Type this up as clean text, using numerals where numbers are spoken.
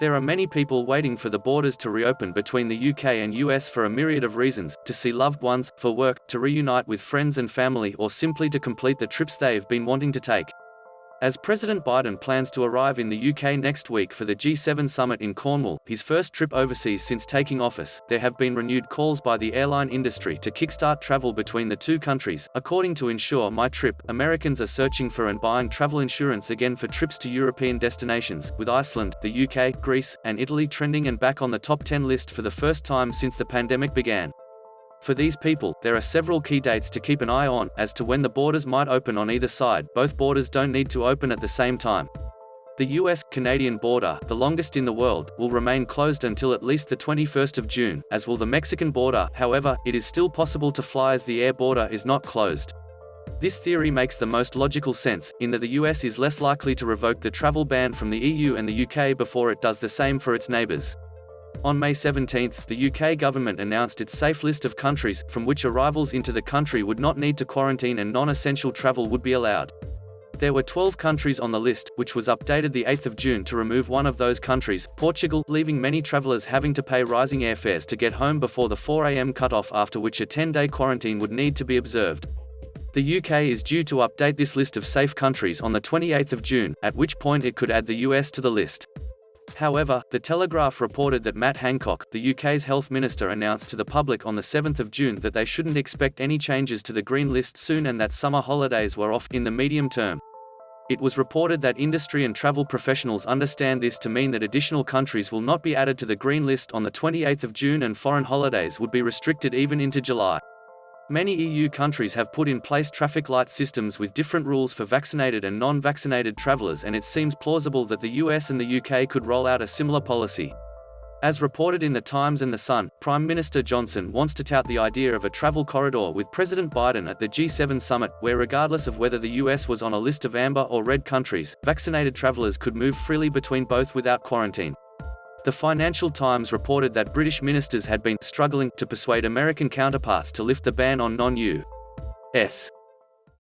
There are many people waiting for the borders to reopen between the UK and US for a myriad of reasons: to see loved ones, for work, to reunite with friends and family, or simply to complete the trips they've been wanting to take. As President Biden plans to arrive in the UK next week for the G7 summit in Cornwall, his first trip overseas since taking office, there have been renewed calls by the airline industry to kickstart travel between the two countries. According to InsureMyTrip, Americans are searching for and buying travel insurance again for trips to European destinations, with Iceland, the UK, Greece, and Italy trending and back on the top 10 list for the first time since the pandemic began. For these people, there are several key dates to keep an eye on, as to when the borders might open on either side. Both borders don't need to open at the same time. The US-Canadian border, the longest in the world, will remain closed until at least the 21st of June, as will the Mexican border. However, it is still possible to fly as the air border is not closed. This theory makes the most logical sense, in that the US is less likely to revoke the travel ban from the EU and the UK before it does the same for its neighbours. On May 17, the UK government announced its safe list of countries, from which arrivals into the country would not need to quarantine and non-essential travel would be allowed. There were 12 countries on the list, which was updated the 8th of June to remove one of those countries, Portugal, leaving many travellers having to pay rising airfares to get home before the 4 a.m. cutoff, after which a 10-day quarantine would need to be observed. The UK is due to update this list of safe countries on the 28th of June, at which point it could add the US to the list. However, the Telegraph reported that Matt Hancock, the UK's health minister, announced to the public on the 7th of June that they shouldn't expect any changes to the green list soon and that summer holidays were off in the medium term. It was reported that industry and travel professionals understand this to mean that additional countries will not be added to the green list on the 28th of June and foreign holidays would be restricted even into July. Many EU countries have put in place traffic light systems with different rules for vaccinated and non-vaccinated travellers, and it seems plausible that the US and the UK could roll out a similar policy. As reported in The Times and The Sun, Prime Minister Johnson wants to tout the idea of a travel corridor with President Biden at the G7 summit, where regardless of whether the US was on a list of amber or red countries, vaccinated travellers could move freely between both without quarantine. The Financial Times reported that British ministers had been struggling to persuade American counterparts to lift the ban on non-US